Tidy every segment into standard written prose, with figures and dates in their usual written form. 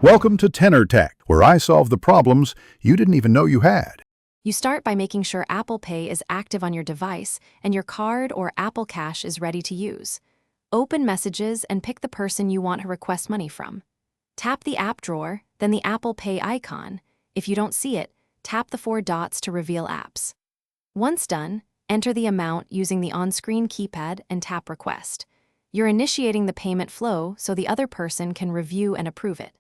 Welcome to Tenor Tech, where I solve the problems you didn't even know you had. You start by making sure Apple Pay is active on your device and your card or Apple Cash is ready to use. Open Messages and pick the person you want to request money from. Tap the app drawer, then the Apple Pay icon. If you don't see it, tap the 4 dots to reveal apps. Once done, enter the amount using the on-screen keypad and tap Request. You're initiating the payment flow so the other person can review and approve it.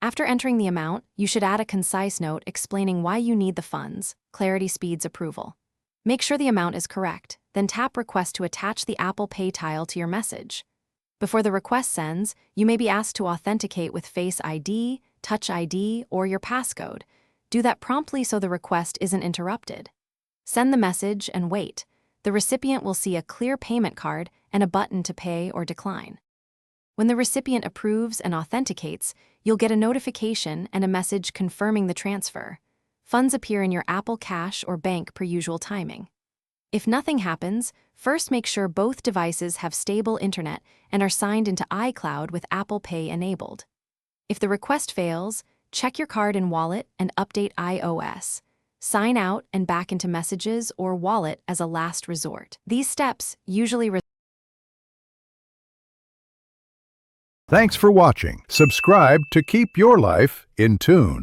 After entering the amount, you should add a concise note explaining why you need the funds. Clarity speeds approval. Make sure the amount is correct, then tap Request to attach the Apple Pay tile to your message. Before the request sends, you may be asked to authenticate with Face ID, Touch ID, or your passcode. Do that promptly so the request isn't interrupted. Send the message and wait. The recipient will see a clear payment card and a button to pay or decline. When the recipient approves and authenticates, you'll get a notification and a message confirming the transfer. Funds appear in your Apple Cash or bank per usual timing. If nothing happens, first make sure both devices have stable internet and are signed into iCloud with Apple Pay enabled. If the request fails, check your card and wallet and update iOS. Sign out and back into Messages or Wallet as a last resort. These steps usually Thanks for watching. Subscribe to keep your life in tune.